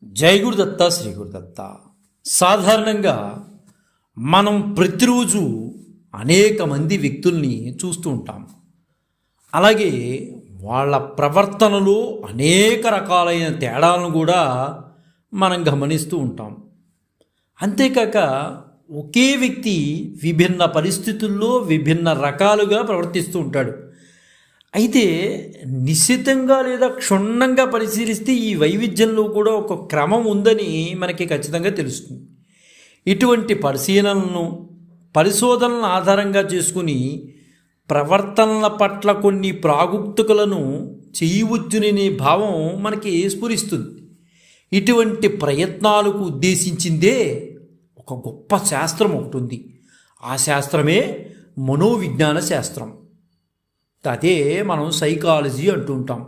జై గురుదత్త శ్రీ గురుదత్త. సాధారణంగా మనం ప్రతిరోజు అనేక మంది వ్యక్తుల్ని చూస్తూ ఉంటాం. అలాగే వాళ్ళ ప్రవర్తనలో అనేక రకాలైన తేడాలను కూడా మనం గమనిస్తూ ఉంటాం. అంతేకాక ఒకే వ్యక్తి విభిన్న పరిస్థితుల్లో విభిన్న రకాలుగా ప్రవర్తిస్తూ ఉంటాడు. అయితే నిశ్చితంగా లేదా క్షుణ్ణంగా పరిశీలిస్తే ఈ వైవిధ్యంలో కూడా ఒక క్రమం ఉందని మనకి ఖచ్చితంగా తెలుస్తుంది. ఇటువంటి పరిశోధనలను ఆధారంగా చేసుకుని ప్రవర్తనల పట్ల కొన్ని ప్రాగుప్తుకలను చేయవచ్చుననే భావం మనకి స్ఫురిస్తుంది. ఇటువంటి ప్రయత్నాలకు ఉద్దేశించిందే ఒక గొప్ప శాస్త్రం ఒకటి ఉంది. ఆ శాస్త్రమే మనోవిజ్ఞాన శాస్త్రం. అదే మనం సైకాలజీ అంటూ ఉంటాం.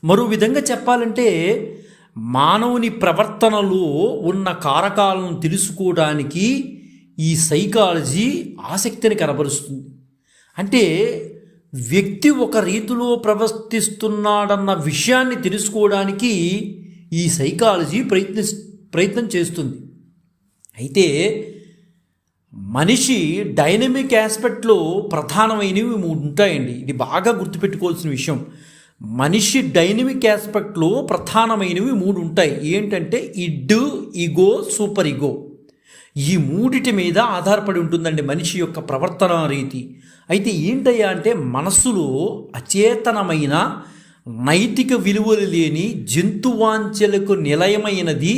మరో విధంగా చెప్పాలంటే మానవుని ప్రవర్తనలో ఉన్న కారకాలను తెలుసుకోవడానికి ఈ సైకాలజీ ఆసక్తిని కనబరుస్తుంది. అంటే వ్యక్తి ఒక రీతిలో ప్రవర్తిస్తున్నాడన్న విషయాన్ని తెలుసుకోవడానికి ఈ సైకాలజీ ప్రయత్నం చేస్తుంది. అయితే మనిషి డైనమిక్ ఆస్పెక్ట్లో ప్రధానమైనవి మూడు ఉంటాయండి. ఇది బాగా గుర్తుపెట్టుకోవాల్సిన విషయం. మనిషి డైనమిక్ ఆస్పెక్ట్లో ప్రధానమైనవి మూడు ఉంటాయి. ఏంటంటే ఇడ్, ఈగో, సూపర్ ఈగో. ఈ మూడిటి మీద ఆధారపడి ఉంటుందండి మనిషి యొక్క ప్రవర్తన రీతి. అయితే ఏంటయ్యా అంటే మనస్సులో అచేతనమైన నైతిక విలువలు లేని జంతువాంఛలకు నిలయమైనది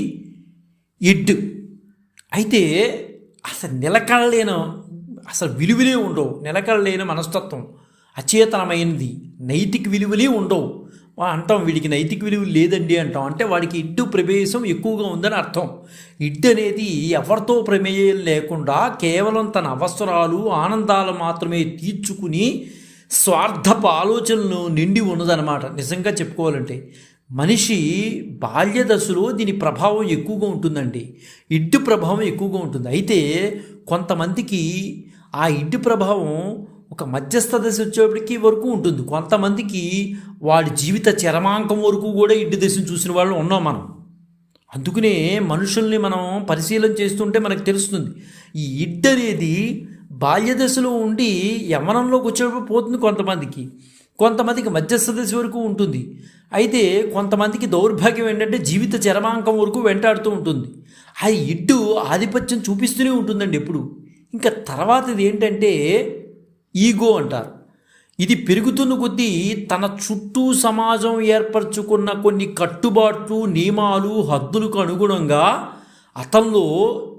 ఇడ్. అయితే అసలు విలువలే ఉండవు. నిలకడలేని మనస్తత్వం, అచేతనమైనది, నైతిక విలువలే ఉండవు అంటాం. వీడికి నైతిక విలువలు లేదండి అంటాం. అంటే వాడికి ఇడ్డు ప్రవేశం ఎక్కువగా ఉందని అర్థం. ఇడ్డు అనేది ఎవరితో ప్రమేయం లేకుండా కేవలం తన అవసరాలు ఆనందాలు మాత్రమే తీర్చుకుని స్వార్థపు ఆలోచనలు నిండి ఉన్నదన్నమాట. నిజంగా చెప్పుకోవాలంటే మనిషి బాల్య దశలో దీని ప్రభావం ఎక్కువగా ఉంటుందండి. ఇడ్డు ప్రభావం ఎక్కువగా ఉంటుంది. అయితే కొంతమందికి ఆ ఇడ్డు ప్రభావం ఒక మధ్యస్థ దశ వచ్చేప్పటికి వరకు ఉంటుంది. కొంతమందికి వాడి జీవిత చరమాంకం వరకు కూడా ఇడ్డు దశను చూసిన వాళ్ళు ఉన్నాం మనం. అందుకనే మనుషుల్ని మనం పరిశీలన చేస్తుంటే మనకు తెలుస్తుంది ఈ ఇడ్డు అనేది బాల్య దశలో ఉండి యవ్వనంలోకి వచ్చేటప్పుడు పోతుంది. కొంతమందికి మధ్యస్థ దశ వరకు ఉంటుంది. అయితే కొంతమందికి దౌర్భాగ్యం ఏంటంటే జీవిత చరమాంకం వరకు వెంటాడుతూ ఉంటుంది. ఆ ఇడ్డు ఆధిపత్యం చూపిస్తూనే ఉంటుందండి ఎప్పుడు. ఇంకా తర్వాతది ఏంటంటే ఈగో అంటారు. ఇది పెరుగుతున్న కొద్దీ తన చుట్టూ సమాజం ఏర్పరచుకున్న కొన్ని కట్టుబాట్లు, నియమాలు, హద్దులకు అనుగుణంగా అతనిలో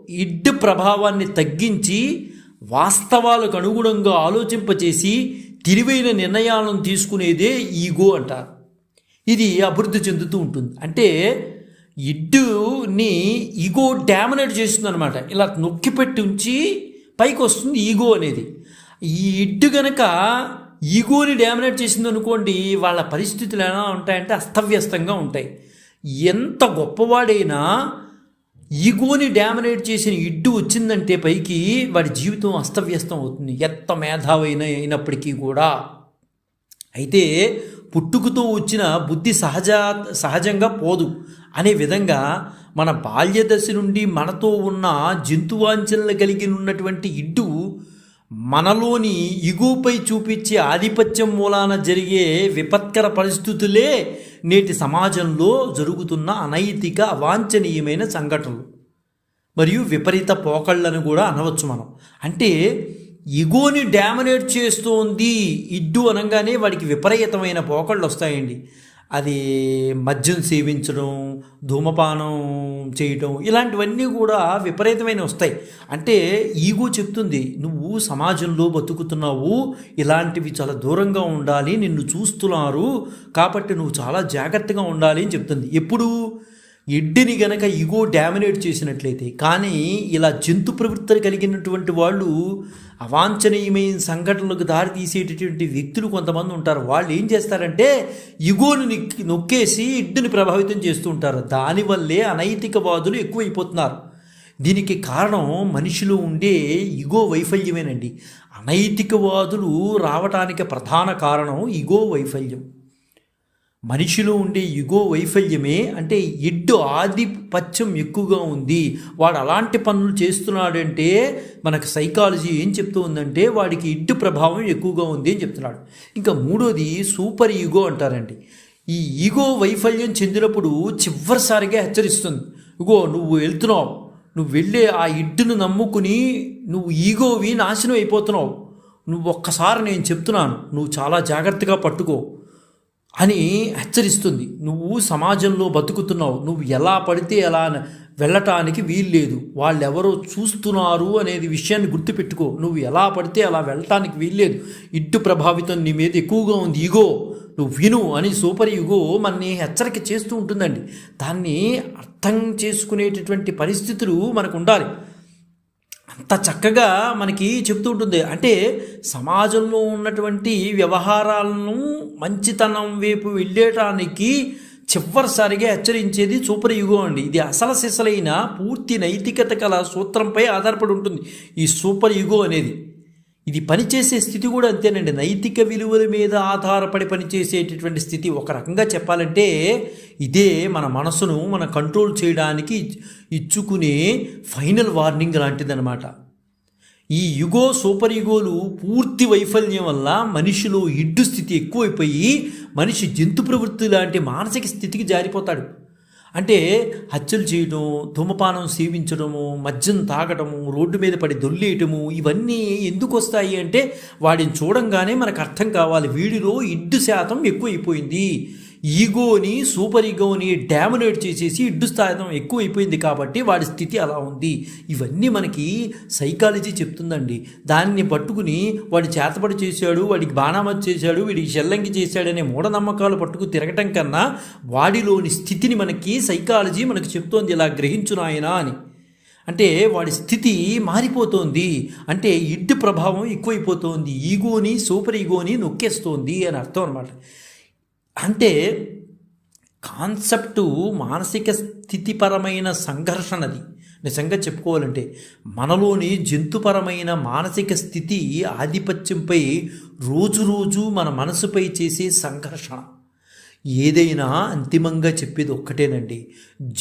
ఇడ్డు ప్రభావాన్ని తగ్గించి వాస్తవాలకు అనుగుణంగా ఆలోచింపచేసి తెలివైన నిర్ణయాలను తీసుకునేదే ఈగో అంటారు. ఇది అభివృద్ధి చెందుతూ ఉంటుంది. అంటే ఇడ్డుని ఈగో డామినేట్ చేస్తుంది అనమాట. ఇలా నొక్కిపెట్టి ఉంచి పైకి వస్తుంది ఈగో అనేది. ఈ ఇడ్డు గనక ఈగోని డామినేట్ చేసింది అనుకోండి, వాళ్ళ పరిస్థితులు ఎలా ఉంటాయంటే అస్తవ్యస్తంగా ఉంటాయి. ఎంత గొప్పవాడైనా ఈగోని డామినేట్ చేసిన ఇడ్డు వచ్చిందంటే పైకి వాడి జీవితం అస్తవ్యస్తం అవుతుంది, ఎంత మేధావైన అయినప్పటికీ కూడా. అయితే పుట్టుకతో వచ్చిన బుద్ధి సహజంగా పోదు అనే విధంగా మన బాల్య దశ నుండి మనతో ఉన్న జంతువాంఛనలు కలిగి ఉన్నటువంటి ఇడ్డు మనలోని ఇగోపై చూపించే ఆధిపత్యం మూలాన జరిగే విపత్కర పరిస్థితులే నేటి సమాజంలో జరుగుతున్న అనైతిక అవాంఛనీయమైన సంఘటనలు మరియు విపరీత పోకళ్ళను కూడా అనవచ్చు మనం. అంటే ఇగోని డామినేట్ చేస్తోంది ఇడ్డు అనగానే వాడికి విపరీతమైన పోకళ్ళు వస్తాయండి. అది మద్యం సేవించడం, ధూమపానం చేయటం, ఇలాంటివన్నీ కూడా విపరీతమైన వస్తాయి. అంటే ఈగో చెప్తుంది నువ్వు సమాజంలో బతుకుతున్నావు, ఇలాంటివి చాలా దూరంగా ఉండాలి, నిన్ను చూస్తున్నారు కాబట్టి నువ్వు చాలా జాగ్రత్తగా ఉండాలి అని చెప్తుంది. ఎప్పుడు ఇడ్డిని గనక ఈగో డామినేట్ చేసినట్లయితే. కానీ ఇలా జంతు ప్రవృత్తి కలిగినటువంటి వాళ్ళు అవాంఛనీయమైన సంఘటనలకు దారి తీసేటటువంటి వ్యక్తులు కొంతమంది ఉంటారు. వాళ్ళు ఏం చేస్తారంటే ఈగోని నొక్కేసి ఇడ్డుని ప్రభావితం చేస్తూ ఉంటారు. దానివల్లే అనైతికవాదులు ఎక్కువైపోతున్నారు. దీనికి కారణం మనిషిలో ఉండే ఈగో వైఫల్యమేనండి. అనైతికవాదులు రావటానికి ప్రధాన కారణం ఈగో వైఫల్యం. మనిషిలో ఉండే యుగో వైఫల్యమే, అంటే ఎడ్డు ఆధిపత్యం ఎక్కువగా ఉంది, వాడు అలాంటి పనులు చేస్తున్నాడంటే మనకు సైకాలజీ ఏం చెప్తూ ఉందంటే వాడికి ఎడ్డు ప్రభావం ఎక్కువగా ఉంది అని చెప్తున్నాడు. ఇంకా మూడోది సూపర్ ఈగో అంటారండి. ఈ ఈగో వైఫల్యం చెందినప్పుడు చివరిసారిగా హెచ్చరిస్తుంది, ఇగో నువ్వు వెళ్తున్నావు, నువ్వు వెళ్ళే ఆ ఎడ్డును నమ్ముకుని నువ్వు ఈగోవి నాశనం అయిపోతున్నావు, నువ్వు ఒక్కసారి నేను చెప్తున్నాను నువ్వు చాలా జాగ్రత్తగా పట్టుకో అని హెచ్చరిస్తుంది. నువ్వు సమాజంలో బతుకుతున్నావు, నువ్వు ఎలా పడితే ఎలా వెళ్ళటానికి వీల్లేదు, వాళ్ళెవరో చూస్తున్నారు అనేది విషయాన్ని గుర్తుపెట్టుకో, నువ్వు ఎలా పడితే అలా వెళ్ళటానికి వీల్లేదు, ఇడ్డు ప్రభావితం నీ మీద ఎక్కువగా ఉంది, ఈగో నువ్వు విను అని సూపర్ ఈగో మనని హెచ్చరిక చేస్తూ ఉంటుందండి. దాన్ని అర్థం చేసుకునేటటువంటి పరిస్థితులు మనకు ఉండాలి. అంత చక్కగా మనకి చెప్తూ ఉంటుంది. అంటే సమాజంలో ఉన్నటువంటి వ్యవహారాలను మంచితనం వైపు వెళ్ళేటానికి చివరిసారిగా హెచ్చరించేది సూపర్ ఈగో అండి. ఇది అసలు సిసలైన పూర్తి నైతికత గల సూత్రంపై ఆధారపడి ఉంటుంది ఈ సూపర్ ఈగో అనేది. ఇది పనిచేసే స్థితి కూడా అంతేనండి, నైతిక విలువల మీద ఆధారపడి పనిచేసేటటువంటి స్థితి. ఒక రకంగా చెప్పాలంటే ఇదే మన మనసును మన కంట్రోల్ చేయడానికి ఇచ్చుకునే ఫైనల్ వార్నింగ్ లాంటిదన్నమాట. ఈ యుగో సూపర్ ఈగోలు పూర్తి వైఫల్యం వల్ల మనిషిలో ఇడ్డు స్థితి ఎక్కువైపోయి మనిషి జంతు ప్రవృత్తి లాంటి మానసిక స్థితికి జారిపోతాడు. అంటే హత్యలు చేయడం, ధూమపానం సేవించడము, మద్యం తాగడము, రోడ్డు మీద పడి దొల్లేయటము, ఇవన్నీ ఎందుకు వస్తాయి అంటే వాడిని చూడంగానే మనకు అర్థం కావాలి వీడిలో ఇడ్డు శాతం ఎక్కువైపోయింది, ఈగోని సూపర్ ఈగోని డామినేట్ చేసేసి ఇడ్డు స్థాయితం ఎక్కువైపోయింది కాబట్టి వాడి స్థితి అలా ఉంది. ఇవన్నీ మనకి సైకాలజీ చెప్తుందండి. దాన్ని పట్టుకుని వాడి చేతపడి చేశాడు, వాడికి బాణామతి చేశాడు, వీడికి షెల్లంగి చేశాడనే మూఢనమ్మకాలు పట్టుకు తిరగటం కన్నా వాడిలోని స్థితిని మనకి సైకాలజీ మనకు చెప్తోంది, ఇలా గ్రహించునాయనా అని. అంటే వాడి స్థితి మారిపోతోంది, అంటే ఇడ్డు ప్రభావం ఎక్కువైపోతోంది, ఈగోని సూపర్ ఈగోని నొక్కేస్తోంది అని అర్థం అన్నమాట. అంటే కాన్సెప్టు మానసిక స్థితిపరమైన సంఘర్షణది. నిజంగా చెప్పుకోవాలంటే మనలోని జంతుపరమైన మానసిక స్థితి ఆధిపత్యంపై రోజు మన మనసుపై చేసే సంఘర్షణ. ఏదైనా అంతిమంగా చెప్పేది ఒక్కటేనండి,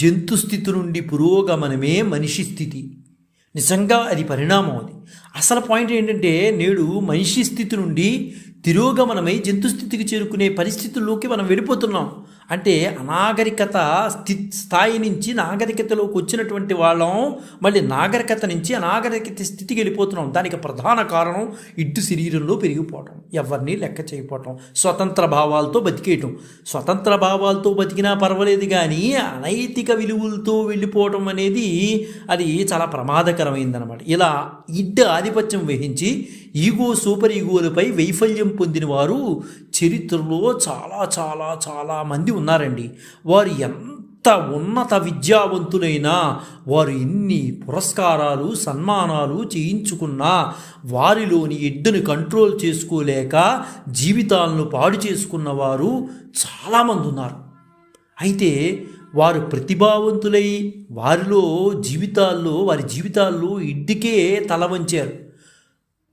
జంతు స్థితి నుండి పురోగమనమే మనిషి స్థితి. నిజంగా అది పరిణామం. అది అసలు పాయింట్ ఏంటంటే నేడు మనిషి స్థితి నుండి తిరోగమనమై జంతు స్థితికి చేరుకునే పరిస్థితుల్లోకి మనం వెళ్ళిపోతున్నాం. అంటే అనాగరికత స్థాయి నుంచి నాగరికతలోకి వచ్చినటువంటి వాళ్ళం మళ్ళీ నాగరికత నుంచి అనాగరికత స్థితికి వెళ్ళిపోతున్నాం. దానికి ప్రధాన కారణం ఇడ్డు శరీరంలో పెరిగిపోవటం, ఎవరిని లెక్క చేయకపోవటం, స్వతంత్ర భావాలతో బతికేయటం. స్వతంత్ర భావాలతో బతికినా పర్వాలేదు కానీ అనైతిక విలువలతో వెళ్ళిపోవటం అనేది అది చాలా ప్రమాదకరమైందనమాట. ఇలా ఇడ్డు ఆధిపత్యం వహించి ఈగో సూపర్ ఈగోలపై వైఫల్యం పొందిన వారు చరిత్రలో చాలా చాలా చాలా మంది ఉన్నారండి. వారు ఎంత ఉన్నత విద్యావంతులైనా, వారు ఎన్ని పురస్కారాలు సన్మానాలు చేయించుకున్నా వారిలోని ఎడ్డుని కంట్రోల్ చేసుకోలేక జీవితాలను పాడు చేసుకున్న వారు చాలామంది ఉన్నారు. అయితే వారు ప్రతిభావంతులై వారి జీవితాల్లో ఇడ్డుకే తల వంచారు.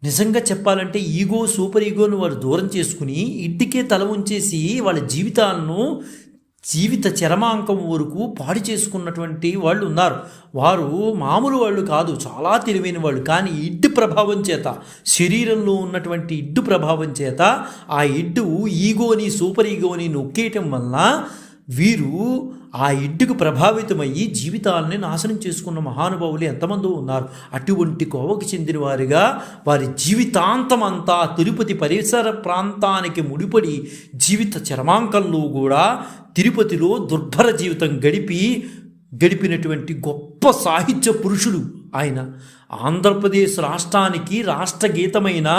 నిజంగా చెప్పాలంటే ఈగో సూపర్ ఈగోను వారు దూరం చేసుకుని ఇడ్డుకే తల ఉంచేసి వాళ్ళ జీవిత చరమాంకం వరకు పాడు చేసుకున్నటువంటి వాళ్ళు ఉన్నారు. వారు మామూలు వాళ్ళు కాదు, చాలా తెలివైన వాళ్ళు. కానీ ఇడ్డు ప్రభావం చేత, శరీరంలో ఉన్నటువంటి ఇడ్డు ప్రభావం చేత ఆ ఇడ్డు ఈగోని సూపర్ ఈగోని నొక్కేయటం వలన వీరు ఆ ఇడ్డుకు ప్రభావితమయ్యి జీవితాలని నాశనం చేసుకున్న మహానుభావులు ఎంతమందో ఉన్నారు. అటువంటి కోవకు చెందిన వారిగా వారి జీవితాంతం అంతా తిరుపతి పరిసర ప్రాంతానికి ముడిపడి జీవిత చరమాంకంలో కూడా తిరుపతిలో దుర్భర జీవితం గడిపినటువంటి గొప్ప సాహిత్య పురుషుడు ఆయన. ఆంధ్రప్రదేశ్ రాష్ట్రానికి రాష్ట్ర గీతమైన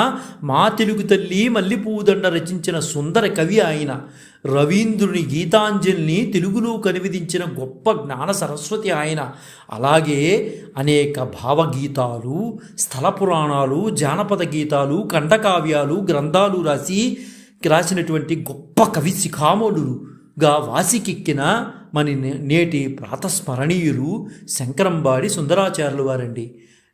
మా తెలుగు తల్లి మల్లెపూదండ రచించిన సుందర కవి ఆయన. రవీంద్రుని గీతాంజలిని తెలుగులో కనువిధించిన గొప్ప జ్ఞాన సరస్వతి ఆయన. అలాగే అనేక భావగీతాలు, స్థల పురాణాలు, జానపద గీతాలు, ఖండకావ్యాలు, గ్రంథాలు రాసినటువంటి గొప్ప కవి శిఖామణులుగా వాసికెక్కిన మన నేటి ప్రాతస్మరణీయులు శంకరంబాడి సుందరాచార్యులు వారండి.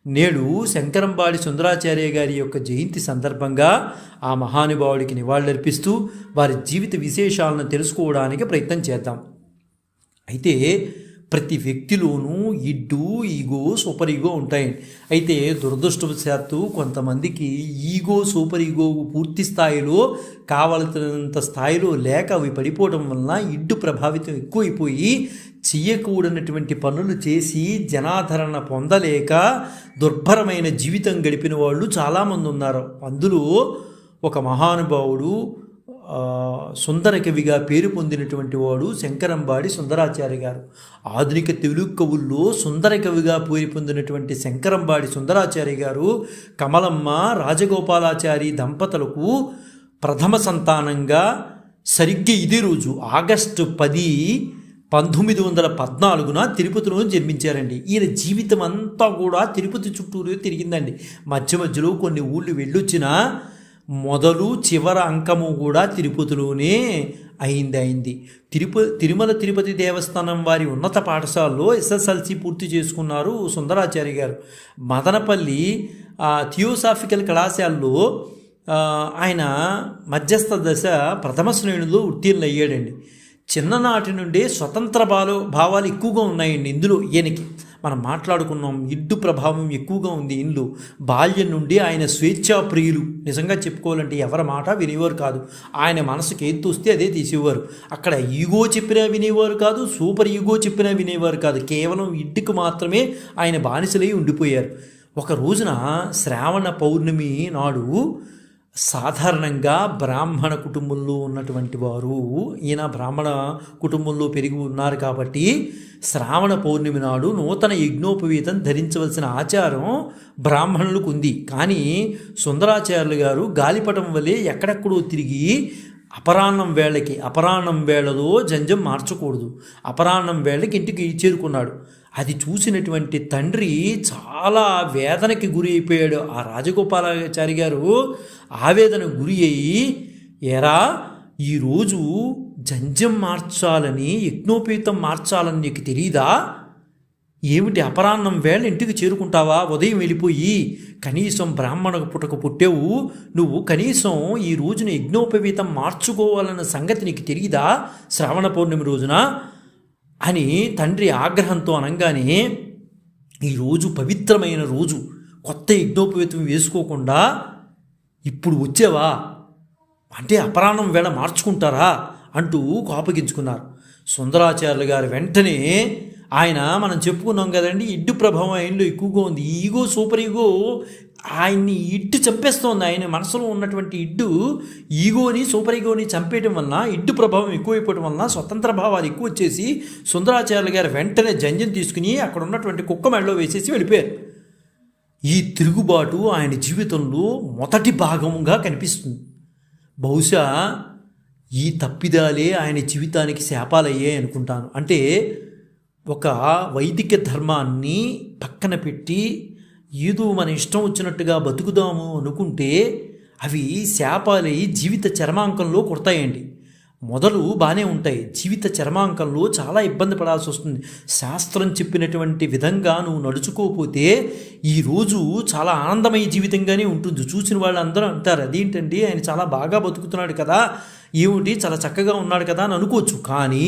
నేడు శంకరంబాడి సుందరాచార్య గారి యొక్క జయంతి సందర్భంగా ఆ మహానుభావుడికి నివాళులర్పిస్తూ వారి జీవిత విశేషాలను తెలుసుకోవడానికి ప్రయత్నం చేద్దాం. అయితే ప్రతి వ్యక్తిలోనూ ఇడ్డు, ఈగో, సూపర్ ఈగో ఉంటాయండి. అయితే దురదృష్టవశాత్తు కొంతమందికి ఈగో, సూపర్ ఈగో పూర్తి స్థాయిలో కావలసినంత స్థాయిలో లేక అవి పడిపోవడం వలన ఇడ్డు ప్రభావితం ఎక్కువైపోయి చెయ్యకూడనటువంటి పనులు చేసి జనాదరణ పొందలేక దుర్భరమైన జీవితం గడిపిన వాళ్ళు చాలామంది ఉన్నారు. అందులో ఒక మహానుభావుడు సుందర కవిగా పేరు పొందినటువంటి వాడు శంకరంబాడి సుందరాచార్య గారు. ఆధునిక తెలుగు కవుల్లో సుందర కవిగా పేరు పొందినటువంటి శంకరంబాడి సుందరాచార్య గారు కమలమ్మ రాజగోపాలాచారి దంపతులకు ప్రథమ సంతానంగా సరిగ్గా ఇదే రోజు ఆగస్టు 10, 1914 తిరుపతిలో జన్మించారండి. ఈయన జీవితం అంతా కూడా తిరుపతి చుట్టూరు తిరిగిందండి. మధ్య మధ్యలో కొన్ని ఊళ్ళు వెళ్ళొచ్చినా మొదలు చివర అంకము కూడా తిరుపతిలోనే అయింది. తిరుమల తిరుపతి దేవస్థానం వారి ఉన్నత పాఠశాలలో ఎస్ఎస్ఎల్సి పూర్తి చేసుకున్నారు సుందరాచార్య గారు. మదనపల్లి థియోసాఫికల్ కళాశాలలో ఆయన మధ్యస్థ దశ ప్రథమ శ్రేణిలో ఉత్తీర్ణులు అయ్యాడండి. చిన్ననాటి నుండే స్వతంత్ర భావాలు ఎక్కువగా ఉన్నాయండి ఇందులో. ఈయనకి మనం మాట్లాడుకున్నాం, ఇడ్డు ప్రభావం ఎక్కువగా ఉంది ఇందులో. బాల్యం నుండి ఆయన స్వేచ్ఛాప్రియులు. నిజంగా చెప్పుకోవాలంటే ఎవరి మాట వినేవారు కాదు. ఆయన మనసుకి ఏది తోస్తే అదే తీసేవారు. అక్కడ ఈగో చెప్పినా వినేవారు కాదు, సూపర్ ఈగో చెప్పినా వినేవారు కాదు. కేవలం ఇడ్డుకు మాత్రమే ఆయన బానిసలై ఉండిపోయారు. ఒక రోజున శ్రావణ పౌర్ణమి నాడు సాధారణంగా బ్రాహ్మణ కుటుంబంలో ఉన్నటువంటి వారు, ఈయన బ్రాహ్మణ కుటుంబంలో పెరిగి ఉన్నారు కాబట్టి శ్రావణ పౌర్ణమి నాడు నూతన యజ్ఞోపవీతం ధరించవలసిన ఆచారం బ్రాహ్మణులకు ఉంది. కానీ సుందరాచార్యులు గారు గాలిపటం వల్లే ఎక్కడెక్కడో తిరిగి అపరాహ్నం వేళలో జంజం మార్చకూడదు, అపరాహ్నం వేళకి ఇంటికి చేరుకున్నాడు. అది చూసినటువంటి తండ్రి చాలా వేదనకి గురి అయిపోయాడు. ఆ రాజగోపాలాచారి గారు ఆవేదన గురి అయ్యి, ఎరా ఈరోజు జంజం మార్చాలని, యజ్ఞోపేతం మార్చాలని నీకు తెలీదా? ఏమిటి అపరాహ్నం వేళ ఇంటికి చేరుకుంటావా? ఉదయం వెళ్ళిపోయి కనీసం బ్రాహ్మణ పుట్టకు పుట్టావు నువ్వు, కనీసం ఈ రోజున యజ్ఞోపవీతం మార్చుకోవాలన్న సంగతి నీకు తెలీదా శ్రావణ పౌర్ణమి రోజున అని తండ్రి ఆగ్రహంతో అనగానే, ఈరోజు పవిత్రమైన రోజు, కొత్త యజ్ఞోపవీతం వేసుకోకుండా ఇప్పుడు వచ్చావా అంటే అపరాహ్నం వేళ మార్చుకుంటారా అంటూ కోపగించుకున్నారు. సుందరాచార్యులు గారు వెంటనే ఆయన మనం చెప్పుకున్నాం కదండి, ఇడ్డు ప్రభావం ఆయనలో ఎక్కువగా ఉంది. ఈగో, సూపర్ ఈగో ఆయన్ని ఇడ్డు చంపేస్తోంది. ఆయన మనసులో ఉన్నటువంటి ఇడ్డు ఈగోని, సూపర్ ఈగోని చంపేయడం వలన, ఇడ్డు ప్రభావం ఎక్కువైపోవడం వలన స్వతంత్ర భావాలు ఎక్కువ వచ్చేసి సుందరాచార్యులు గారు వెంటనే జంజం తీసుకుని అక్కడ ఉన్నటువంటి కుక్క మెడలో వేసేసి వెళ్ళిపోయారు. ఈ తిరుగుబాటు ఆయన జీవితంలో మొదటి భాగంగా కనిపిస్తుంది. బహుశా ఈ తప్పిదాలే ఆయన జీవితానికి శాపాలయ్యాయి అనుకుంటాను. అంటే ఒక వైదిక ధర్మాన్ని పక్కన పెట్టి ఏదో మన ఇష్టం వచ్చినట్టుగా బతుకుదాము అనుకుంటే అవి శాపాలై జీవిత చరమాంకంలో కొడతాయండి. మొదలు బాగానే ఉంటాయి, జీవిత చరమాంకంలో చాలా ఇబ్బంది పడాల్సి వస్తుంది. శాస్త్రం చెప్పినటువంటి విధంగా నువ్వు నడుచుకోకపోతే ఈరోజు చాలా ఆనందమయ జీవితంగానే ఉంటుంది. చూసిన వాళ్ళందరూ అంటారు, అదేంటండి ఆయన చాలా బాగా బతుకుతున్నాడు కదా, ఏమిటి చాలా చక్కగా ఉన్నాడు కదా అని అనుకోవచ్చు. కానీ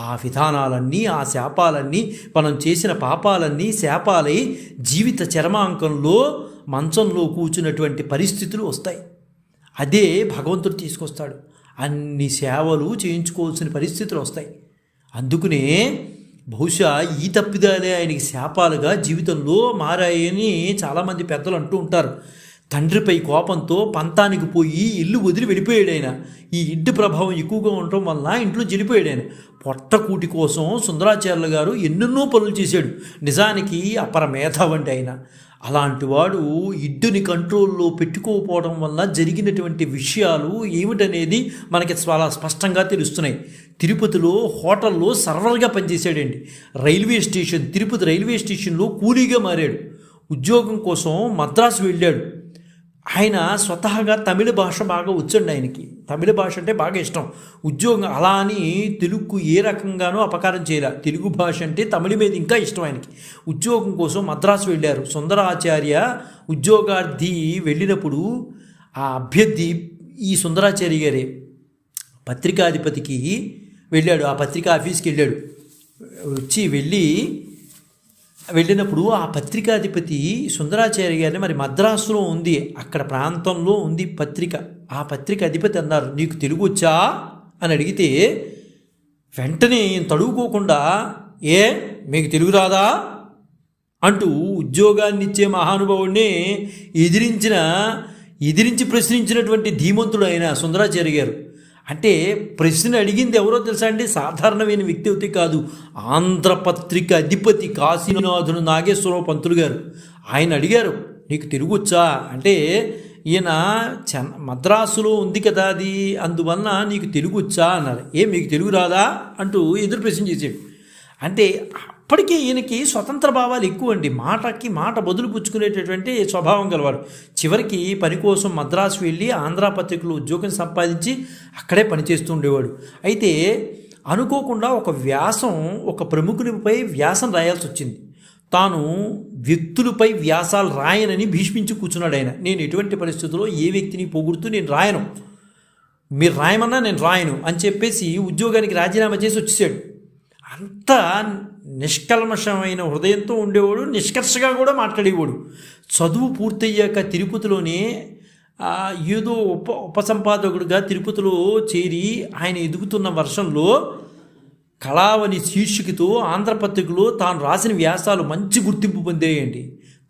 ఆ విధానాలన్నీ, ఆ శాపాలన్నీ, మనం చేసిన పాపాలన్నీ శాపాలై జీవిత చరమాంకంలో మంచంలో కూర్చున్నటువంటి పరిస్థితులు వస్తాయి. అదే భగవంతుడు తీసుకొస్తాడు. అన్ని సేవలు చేయించుకోవాల్సిన పరిస్థితులు వస్తాయి. అందుకనే బహుశా ఈ తప్పిదాలే ఆయనకి శాపాలుగా జీవితంలో మారాయని చాలామంది పెద్దలు అంటూ ఉంటారు. తండ్రిపై కోపంతో పంతానికి పోయి ఇల్లు వదిలి వెళ్ళిపోయాడు ఆయన. ఈ ఇంటి ప్రభావం ఎక్కువగా ఉండటం వలన ఇంట్లో చెడిపోయాడు ఆయన. పొట్టకూటి కోసం సుందరాచార్యులు గారు ఎన్నెన్నో పనులు చేశాడు. నిజానికి అపర మేధావండి ఆయన. అలాంటి వాడు ఇడ్డుని కంట్రోల్లో పెట్టుకోకపోవడం వల్ల జరిగినటువంటి విషయాలు ఏమిటనేది మనకి చాలా స్పష్టంగా తెలుస్తున్నాయి. తిరుపతిలో హోటల్లో సర్వర్గా పనిచేశాడండి. తిరుపతి రైల్వే స్టేషన్లో కూలీగా మారాడు. ఉద్యోగం కోసం మద్రాసు వెళ్ళాడు. ఆయన స్వతహాగా తమిళ భాష బాగా వచ్చండి ఆయనకి. తమిళ భాష అంటే బాగా ఇష్టం. ఉద్యోగం అలా అని తెలుగుకు ఏ రకంగానూ అపకారం చేయలే. తెలుగు భాష అంటే తమిళ మీద ఇంకా ఇష్టం ఆయనకి. ఉద్యోగం కోసం మద్రాసు వెళ్ళారు. సుందరాచార్య ఉద్యోగార్థి వెళ్ళినప్పుడు ఆ అభ్యర్థి ఈ సుందరాచార్య గారే పత్రికాధిపతికి వెళ్ళాడు. ఆ పత్రికా ఆఫీస్కి వెళ్ళినప్పుడు ఆ పత్రికాధిపతి సుందరాచార్య గారిని, మరి మద్రాసులో ఉంది, అక్కడ ప్రాంతంలో ఉంది పత్రిక. ఆ పత్రిక అధిపతి అన్నారు, నీకు తెలుగు వచ్చా అని అడిగితే వెంటనే తడువుకోకుండా, మీకు తెలుగు రాదా అంటూ ఉద్యోగాన్ని ఇచ్చే మహానుభావుడిని ఎదిరించి ప్రశ్నించినటువంటి ధీమంతుడు ఆయన సుందరాచార్య గారు. అంటే ప్రశ్న అడిగింది ఎవరో తెలుసా అండి? సాధారణమైన వ్యక్తి అయితే కాదు, ఆంధ్రపత్రిక అధిపతి కాశీనాథును నాగేశ్వరరావు పంతులు గారు. ఆయన అడిగారు, నీకు తెలుగు వచ్చా అంటే, ఈయన మద్రాసులో ఉంది కదా అది, అందువలన నీకు తెలుగు వచ్చా అన్నారు. మీకు తెలుగు రాదా అంటూ ఎదురు ప్రశ్న చేశాడు. అంటే అప్పటికే ఈయనకి స్వతంత్ర భావాలు ఎక్కువ అండి. మాటకి మాట బదులు పుచ్చుకునేటటువంటి స్వభావం గలవాడు. చివరికి పని కోసం మద్రాసు వెళ్ళి ఆంధ్రపత్రికలో ఉద్యోగం సంపాదించి అక్కడే పనిచేస్తూ ఉండేవాడు. అయితే అనుకోకుండా ఒక ప్రముఖునిపై వ్యాసం రాయాల్సి వచ్చింది. తాను వ్యక్తులపై వ్యాసాలు రాయనని భీష్మించి కూర్చున్నాడు ఆయన. నేను ఎటువంటి పరిస్థితుల్లో ఏ వ్యక్తిని పొగుడుతూ నేను రాయను, మీరు రాయమన్నా నేను రాయను అని చెప్పేసి ఉద్యోగానికి రాజీనామా చేసి వచ్చేసాడు. అంత నిష్కల్మషమైన హృదయంతో ఉండేవాడు, నిష్కర్షగా కూడా మాట్లాడేవాడు. చదువు పూర్తయ్యాక తిరుపతిలోనే ఏదో ఉపసంపాదకుడిగా తిరుపతిలో చేరి ఆయన ఎదుగుతున్న వర్షంలో కళావని శీర్షికతో ఆంధ్రపత్రికలో తాను రాసిన వ్యాసాలు మంచి గుర్తింపు పొందాయండి.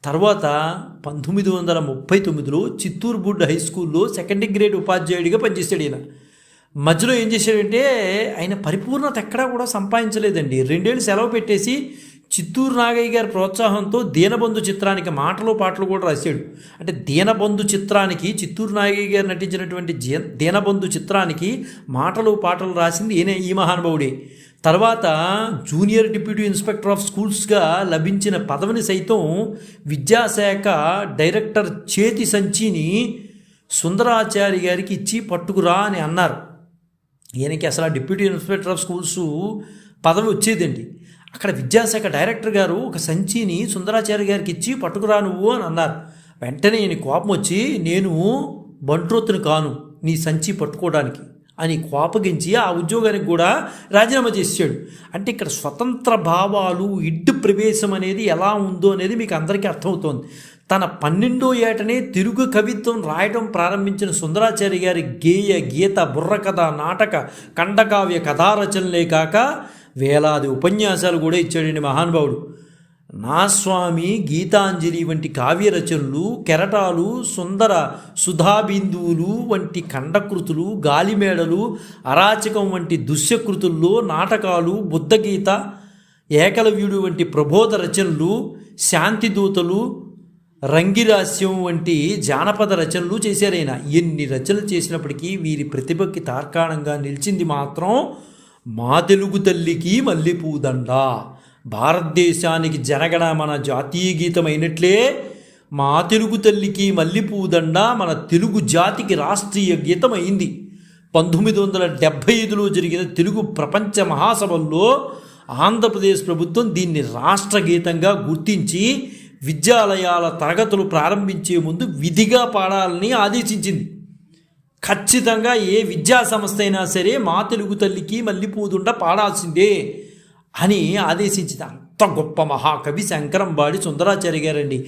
తర్వాత 1939లో చిత్తూరు బుడ్ హై స్కూల్లో సెకండ్ గ్రేడ్ ఉపాధ్యాయుడిగా పనిచేశాడు ఈయన. మధ్యలో ఏం చేశాడంటే, ఆయన పరిపూర్ణత ఎక్కడా కూడా సంపాదించలేదండి. 2 ఏళ్ళు సెలవు పెట్టేసి చిత్తూరు నాగయ్య గారి ప్రోత్సాహంతో దీనబంధు చిత్రానికి మాటలు పాటలు కూడా రాశాడు. అంటే దీనబంధు చిత్రానికి, చిత్తూరు నాగయ్య గారు నటించినటువంటి దీనబంధు చిత్రానికి మాటలు పాటలు రాసింది ఈ మహానుభావుడే. తర్వాత జూనియర్ డిప్యూటీ ఇన్స్పెక్టర్ ఆఫ్ స్కూల్స్గా లభించిన పదవిని సైతం విద్యాశాఖ డైరెక్టర్ చేతి సంచిని సుందరాచార్య గారికి ఇచ్చి పట్టుకురా అని అన్నారు. ఈయనకి అసలు డిప్యూటీ ఇన్స్పెక్టర్ ఆఫ్ స్కూల్స్ పదవి వచ్చేదండి. అక్కడ విద్యాశాఖ డైరెక్టర్ గారు ఒక సంచిని సుందరాచార్య గారికి ఇచ్చి పట్టుకురా నువ్వు అని అన్నారు. వెంటనే ఈయన కోపం వచ్చి, నేను బంట్రోత్తుని కాను నీ సంచి పట్టుకోవడానికి అని కోపగించి ఆ ఉద్యోగానికి కూడా రాజీనామా చేసాడు. అంటే ఇక్కడ స్వతంత్ర భావాలు, ప్రవేశం అనేది ఎలా ఉందో అనేది మీకు అందరికీ అర్థమవుతోంది. తన 12వ ఏటనే తెలుగు కవిత్వం రాయడం ప్రారంభించిన సుందరాచార్య గారి గేయ, గీత, బుర్రకథ, నాటక, ఖండకావ్య కథారచనలే కాక వేలాది ఉపన్యాసాలు కూడా ఇచ్చాడండి మహానుభావుడు. నా స్వామి, గీతాంజలి వంటి కావ్య రచనలు, కెరటాలు, సుధాబిందువులు వంటి ఖండకృతులు, గాలిమేడలు, అరాచకం వంటి దుశ్యకృతుల్లో నాటకాలు, బుద్ధగీత, ఏకలవ్యుడు వంటి ప్రబోధ రచనలు, శాంతిదూతలు, రంగిరాస్యం వంటి జానపద రచనలు చేశారైన. ఎన్ని రచనలు చేసినప్పటికీ వీరి ప్రతిభకి తార్కాణంగా నిలిచింది మాత్రం మా తెలుగు తల్లికి మల్లెపూదండ. భారతదేశానికి జనగణమన జాతీయ గీతమైనట్లే మా తెలుగు తల్లికి మల్లెపూదండ మన తెలుగు జాతికి రాష్ట్రీయ గీతమైంది. 1975లో జరిగిన తెలుగు ప్రపంచ మహాసభల్లో ఆంధ్రప్రదేశ్ ప్రభుత్వం దీన్ని రాష్ట్ర గీతంగా గుర్తించి విద్యాలయాల తరగతులు ప్రారంభించే ముందు విధిగా పాడాలని ఆదేశించింది. ఖచ్చితంగా ఏ విద్యా సంస్థ అయినా సరే మా తెలుగు తల్లికి మల్లెపూదండ పాడాల్సిందే అని ఆదేశించింది. అంత గొప్ప మహాకవి శంకరంబాడి సుందరాచార్య గారండి.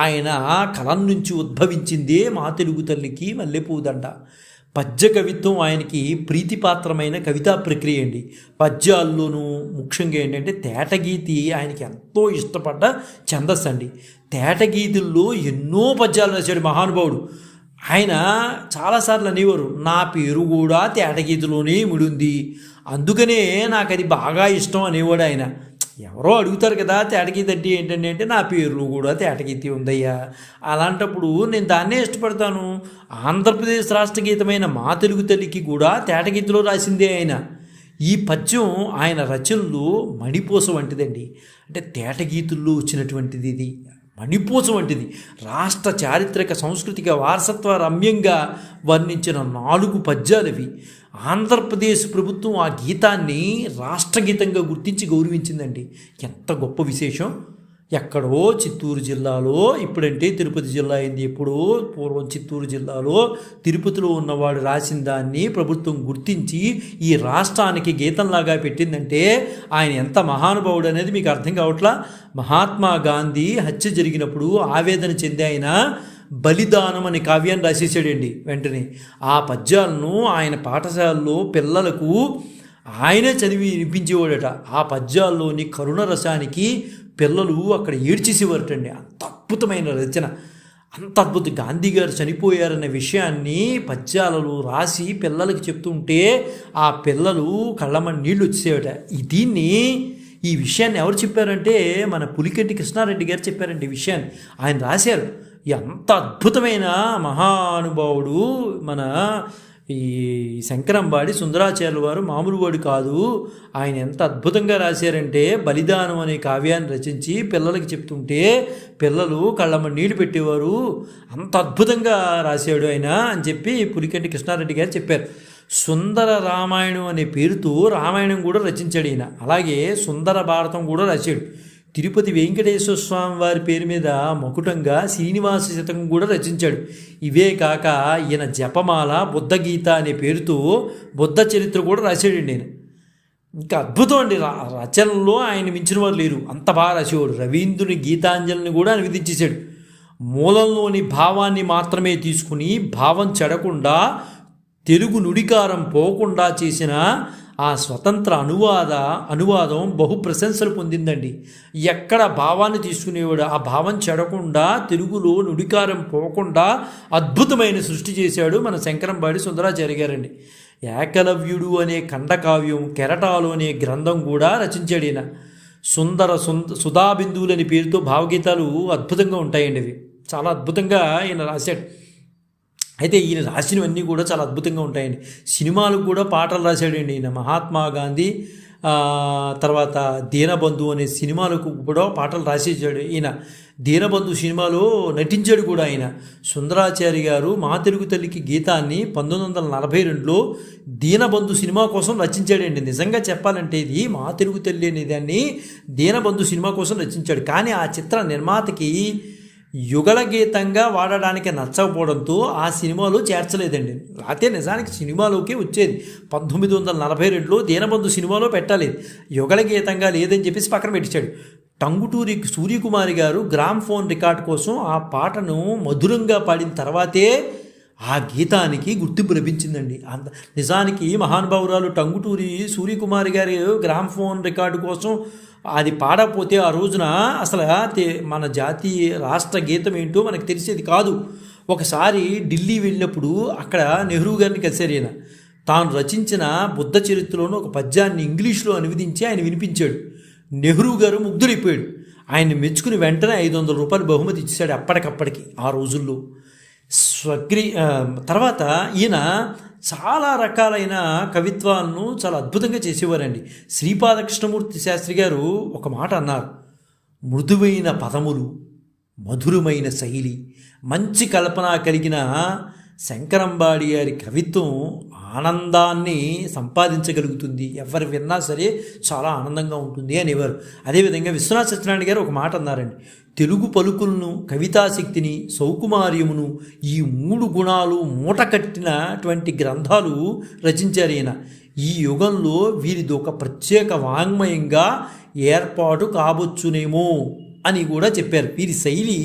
ఆయన కలం నుంచి ఉద్భవించిందే మా తెలుగు తల్లికి మల్లెపూదండ. పద్య కవిత్వం ఆయనకి ప్రీతిపాత్రమైన కవితా ప్రక్రియ అండి. పద్యాల్లోనూ ముఖ్యంగా ఏంటంటే తేటగీతి ఆయనకి ఎంతో ఇష్టపడ్డ ఛందస్సు అండి. తేటగీతుల్లో ఎన్నో పద్యాలు రాశాడు మహానుభావుడు. ఆయన చాలాసార్లు అనేవారు, నా పేరు కూడా తేటగీతిలోనే ముడింది, అందుకనే నాకు అది బాగా ఇష్టం అనేవాడు ఆయన. ఎవరో అడుగుతారు కదా తేటగీతి అంటే ఏంటంటే, అంటే నా పేరులో కూడా తేటగీతి ఉందయ్యా, అలాంటప్పుడు నేను దాన్నే ఇష్టపడతాను. ఆంధ్రప్రదేశ్ రాష్ట్ర గీతమైన మా తెలుగు తల్లికి కూడా తేటగీతిలో రాసిందే ఆయన. ఈ పద్యం ఆయన రచనలు మణిపూస వంటిదండి. అంటే తేటగీతుల్లో వచ్చినటువంటిది ఇది. మణిపూస వంటిది. రాష్ట్ర చారిత్రక సాంస్కృతిక వారసత్వ రమ్యంగా వర్ణించిన 4 పద్యాలవి. ఆంధ్రప్రదేశ్ ప్రభుత్వం ఆ గీతాన్ని రాష్ట్రగీతంగా గుర్తించి గౌరవించిందండి. ఎంత గొప్ప విశేషం! ఎక్కడో చిత్తూరు జిల్లాలో, ఇప్పుడంటే తిరుపతి జిల్లా అయింది, ఎప్పుడో పూర్వం చిత్తూరు జిల్లాలో తిరుపతిలో ఉన్నవాడు రాసిన దాన్ని ప్రభుత్వం గుర్తించి ఈ రాష్ట్రానికి గీతంలాగా పెట్టిందంటే ఆయన ఎంత మహానుభావుడు అనేది మీకు అర్థం కావట్లా. మహాత్మా గాంధీ హత్య జరిగినప్పుడు ఆవేదన చెంది ఆయన బలిదానం అనే కావ్యాన్ని రాసేసాడండి. వెంటనే ఆ పద్యాలను ఆయన పాఠశాలలో పిల్లలకు ఆయనే చదివి వినిపించేవాడట. ఆ పద్యాల్లోని కరుణ రసానికి పిల్లలు అక్కడ ఏడ్చేసేవారటండి. అంత అద్భుతమైన రచన, అంత అద్భుతం. గాంధీ గారు చనిపోయారన్న విషయాన్ని పద్యాలలో రాసి పిల్లలకి చెప్తుంటే ఆ పిల్లలు కళ్ళమని నీళ్ళు వచ్చేవాట. ఈ విషయాన్ని ఎవరు చెప్పారంటే మన పులికెట్టి కృష్ణారెడ్డి గారు చెప్పారండి. ఈ విషయాన్ని ఆయన రాశారు. ఎంత అద్భుతమైన మహానుభావుడు మన ఈ శంకరంబాడి సుందరాచార్యుల వారు మామూలు వాడు కాదు. ఆయన ఎంత అద్భుతంగా రాశారంటే బలిదానం అనే కావ్యాన్ని రచించి పిల్లలకి చెప్తుంటే పిల్లలు కళ్ళమ్మ నీళ్ళు పెట్టేవారు. అంత అద్భుతంగా రాశాడు ఆయన అని చెప్పి పులికెట్టి కృష్ణారెడ్డి గారు చెప్పారు. సుందర రామాయణం అనే పేరుతో రామాయణం కూడా రచించాడు ఈయన. అలాగే సుందర భారతం కూడా రాశాడు. తిరుపతి వెంకటేశ్వర స్వామి వారి పేరు మీద మకుటంగా శ్రీనివాస శతకం కూడా రచించాడు. ఇవే కాక ఈయన జపమాల, బుద్ధగీత అనే పేరుతో బుద్ధ చరిత్ర కూడా రాశాడండి ఆయన. ఇంకా అద్భుతం అండి. రచనల్లో ఆయన మించిన వారు లేరు, అంత బాగా రాసేవాడు. రవీంద్రుని గీతాంజలిని కూడా అనువదించేశాడు. మూలంలోని భావాన్ని మాత్రమే తీసుకుని భావం చెడకుండా తెలుగు నుడికారం పోకుండా చేసిన ఆ స్వతంత్ర అనువాదం బహు ప్రశంసలు పొందిందండి. ఎక్కడ భావాన్ని తీసుకునేవాడు ఆ భావం చెడకుండా తెలుగులో నుడికారం పోకుండా అద్భుతమైన సృష్టి చేశాడు మన శంకరంబాడి సుందరాచార్య గారండి. ఏకలవ్యుడు అనే ఖండకావ్యం, కెరటాలు అనే గ్రంథం కూడా రచించాడు ఈయన. సుధాబిందువులు అనే పేరుతో భావగీతాలు అద్భుతంగా ఉంటాయండి. అవి చాలా అద్భుతంగా ఈయన రాశాడు. అయితే ఈయన రాసినవన్నీ కూడా చాలా అద్భుతంగా ఉంటాయండి. సినిమాలకు కూడా పాటలు రాశాడండి ఈయన. మహాత్మా గాంధీ తర్వాత దీనబంధు అనే సినిమాలకు కూడా పాటలు రాసేసాడు ఈయన. దీనబంధు సినిమాలో నటించాడు కూడా ఆయన. సుందరాచార్య గారు మా తెలుగు తల్లికి గీతాన్ని 1942లో దీనబంధు సినిమా కోసం రచించాడండి. నిజంగా చెప్పాలంటే ఇది మా తెలుగు తల్లి అనే దాన్ని దీనబంధు సినిమా కోసం రచించాడు. కానీ ఆ చిత్ర నిర్మాతకి యుగళ గీతంగా వాడడానికి నచ్చకపోవడంతో ఆ సినిమాలో చేర్చలేదండి. అయితే నిజానికి సినిమాలోకి వచ్చేది 1942లో దీనబంధు సినిమాలో పెట్టలేదు, యుగళ గీతంగా లేదని చెప్పేసి పక్కన పెట్టించాడు. టంగుటూరి సూర్యకుమారి గారు గ్రామ్ ఫోన్ రికార్డ్ కోసం ఆ పాటను మధురంగా పాడిన తర్వాతే ఆ గీతానికి గుర్తింపు లభించిందండి. నిజానికి మహానుభావురాలు టంగుటూరి సూర్యకుమారి గారి గ్రామ్ ఫోన్ రికార్డు కోసం అది పాడకపోతే ఆ రోజున అసలు మన జాతీయ రాష్ట్ర గీతం ఏంటో మనకు తెలిసేది కాదు. ఒకసారి ఢిల్లీ వెళ్ళినప్పుడు అక్కడ నెహ్రూ గారిని కలిశారు. ఈయన తాను రచించిన బుద్ధ చరిత్రలోని ఒక పద్యాన్ని ఇంగ్లీష్లో అనువదించి ఆయన వినిపించాడు. నెహ్రూ గారు ముగ్ధురైపోయాడు. ఆయన్ని మెచ్చుకుని వెంటనే 500 రూపాయలు బహుమతి ఇచ్చాడు అప్పటికప్పటికి ఆ రోజుల్లో. తర్వాత ఈయన చాలా రకాలైన కవిత్వాలను చాలా అద్భుతంగా చేసేవారండి. శ్రీపాద కృష్ణమూర్తి శాస్త్రి గారు ఒక మాట అన్నారు, మృదువైన పదములు, మధురమైన శైలి, మంచి కల్పన కలిగిన శంకరంబాడి గారి కవిత్వం ఆనందాన్ని సంపాదించగలుగుతుంది, ఎవరు విన్నా సరే చాలా ఆనందంగా ఉంటుంది అనేవారు. అదేవిధంగా విశ్వనాథ సత్యనారాయణ గారు ఒక మాట అన్నారండి, తెలుగు పలుకులను, కవితాశక్తిని, సౌకుమార్యమును, ఈ 3 గుణాలు మూట కట్టినటువంటి గ్రంథాలు రచించారు ఈయన. ఈ యుగంలో వీరిది ఒక ప్రత్యేక వాంగ్మయంగా ఏర్పాటు కాబొచ్చునేమో అని కూడా చెప్పారు. వీరి శైలి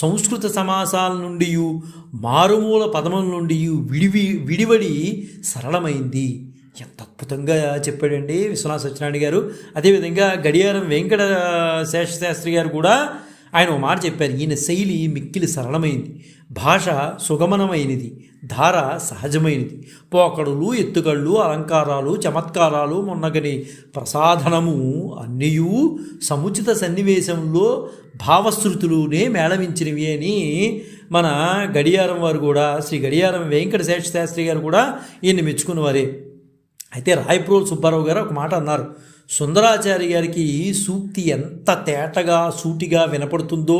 సంస్కృత సమాసాల నుండి, మారుమూల పదముల నుండి విడివడి సరళమైంది. ఎంత అద్భుతంగా చెప్పాడండి విశ్వనాథ సత్యనారాయణ గారు. అదేవిధంగా గడియారం వెంకట శేషశాస్త్రి గారు కూడా ఆయన ఒక మాట చెప్పారు, ఈయన శైలి మిక్కిలి సరళమైంది, భాష సుగమనమైనది, ధార సహజమైనది, పోకడులు, ఎత్తుగళ్ళు, అలంకారాలు, చమత్కారాలు, మొన్నగని ప్రసాధనము అన్నీయూ సముచిత సన్నివేశంలో భావశృతులునే మేళవించినవి అని మన గడియారం వారు కూడా, శ్రీ గడియారం వెంకట శేషశాస్త్రి గారు కూడా ఈయన్ని మెచ్చుకున్నవారే. అయితే రాయప్రోలు సుబ్బారావు గారు ఒక మాట అన్నారు, సుందరాచార్య గారికి సూక్తి ఎంత తేటగా సూటిగా వినపడుతుందో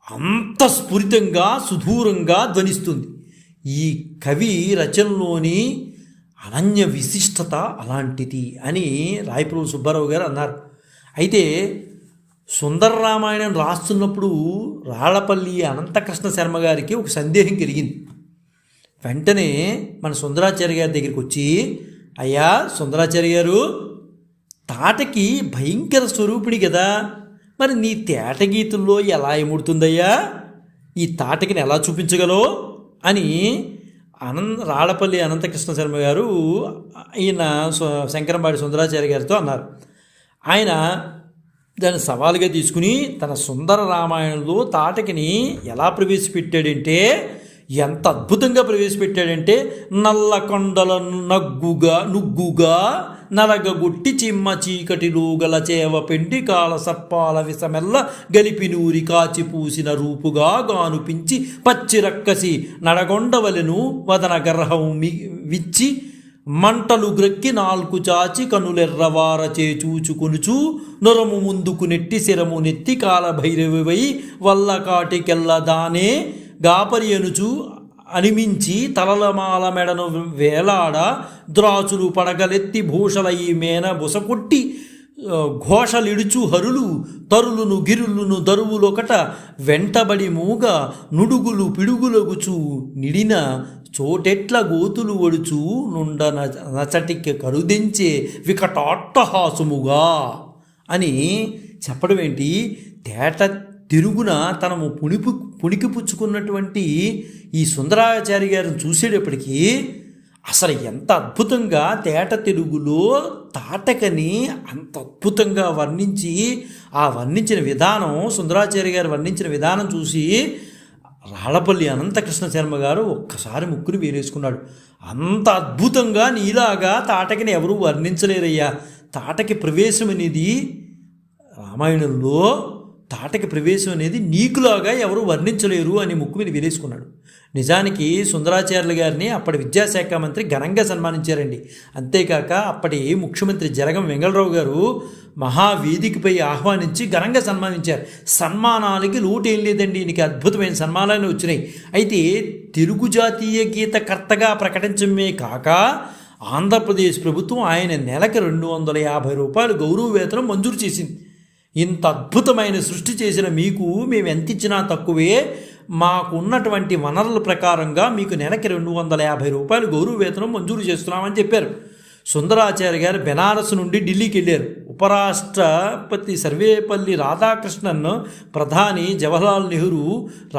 అంత స్ఫురితంగా సుదూరంగా ధ్వనిస్తుంది. ఈ కవి రచనలోని అనన్య విశిష్టత అలాంటిది అని రాయప్రోలు సుబ్బారావు గారు అన్నారు. అయితే సుందర రామాయణం రాస్తున్నప్పుడు రాళ్లపల్లి అనంతకృష్ణ శర్మ గారికి ఒక సందేహం కలిగింది. వెంటనే మన సుందరాచార్య గారి దగ్గరికి వచ్చి, అయ్యా సుందరాచార్య గారు, తాటకి భయంకర స్వరూపిణి కదా, మరి నీ తేటగీతుల్లో ఎలా ఇముడుతుందయ్యా, ఈ తాటకిని ఎలా చూపించగలవు అని రాళ్లపల్లి అనంతకృష్ణ శర్మ గారు ఈయన శంకరంబాడి సుందరాచార్య గారితో అన్నారు. ఆయన దాన్ని సవాలుగా తీసుకుని తన సుందర రామాయణంలో తాటకిని ఎలా ప్రవేశపెట్టాడంటే, ఎంత అద్భుతంగా ప్రవేశపెట్టాడంటే, నల్ల కొండలను నుగ్గుగా నలగగొట్టి చిమ్మ చీకటిలో గల చేవ పెండి కాల సర్పాల విషమెల్ల గలిపి నూరి కాచి పూసిన రూపుగా గానుపించి పచ్చి రక్కసి నడగొండవలెను వదన గర్హం విచ్చి మంటలు గ్రక్కి నాల్కు చాచి కనులెర్రవారచే చూచుకొనుచు నొరము ముందుకు నెట్టి శిరము నెత్తి కాలభైరవివై వల్ల కాటికెల్ల దానే గాపరి అనుచు అనిమించి తలలమాల మెడను వేలాడ ద్రాచులు పడగలెత్తి భూషలయి మేన బుసకొట్టి ఘోషలిడుచు హరులు తరులును గిరులును దరువులొకట వెంటబడి మూగ నుడుగులు పిడుగులగుచు నిడిన చోటెట్ల గోతులు ఒడుచు నుండ నచటికి కరుదించే వికటాట్టహాసముగా అని చెప్పడం ఏంటి? తేట తిరుగున తనము పుణికిపుచ్చుకున్నటువంటి ఈ సుందరాచార్య గారిని చూసేటప్పటికీ అసలు ఎంత అద్భుతంగా తేట తెలుగులో తాటకని అంత అద్భుతంగా వర్ణించి, ఆ వర్ణించిన విధానం, సుందరాచార్య గారు వర్ణించిన విధానం చూసి రాళ్లపల్లి అనంతకృష్ణ శర్మ గారు ఒక్కసారి ముక్కుని వేరేసుకున్నాడు. అంత అద్భుతంగా నీలాగా తాటకిని ఎవరూ వర్ణించలేరయ్యా. తాటకి ప్రవేశం అనేది రామాయణంలో, తాటకి ప్రవేశం అనేది నీకులాగా ఎవరు వర్ణించలేరు అని ముక్కు మీద వేరేసుకున్నాడు. నిజానికి సుందరాచార్యులు గారిని అప్పటి విద్యాశాఖ మంత్రి ఘనంగా సన్మానించారండి. అంతేకాక అప్పటి ముఖ్యమంత్రి జరగం వెంగళరావు గారు మహావేదికపై ఆహ్వానించి ఘనంగా సన్మానించారు. సన్మానాలకి లోటు ఏం లేదండి, ఈయనకి అద్భుతమైన సన్మానాలు వచ్చినాయి. అయితే తెలుగు జాతీయ గీత కర్తగా ప్రకటించడమే కాక ఆంధ్రప్రదేశ్ ప్రభుత్వం ఆయన నెలకి 250 రూపాయలు గౌరవ వేతనం మంజూరు చేసింది. ఇంత అద్భుతమైన సృష్టి చేసిన మీకు మేము ఎంత ఇచ్చినా తక్కువే, మాకు ఉన్నటువంటి వనరుల ప్రకారంగా మీకు నెలకి 250 రూపాయలు గౌరవ వేతనం మంజూరు చేస్తున్నామని చెప్పారు. సుందరాచార్య గారు బెనారస్ నుండి ఢిల్లీకి వెళ్ళారు. ఉపరాష్ట్రపతి సర్వేపల్లి రాధాకృష్ణన్, ప్రధాని జవహర్లాల్ నెహ్రూ,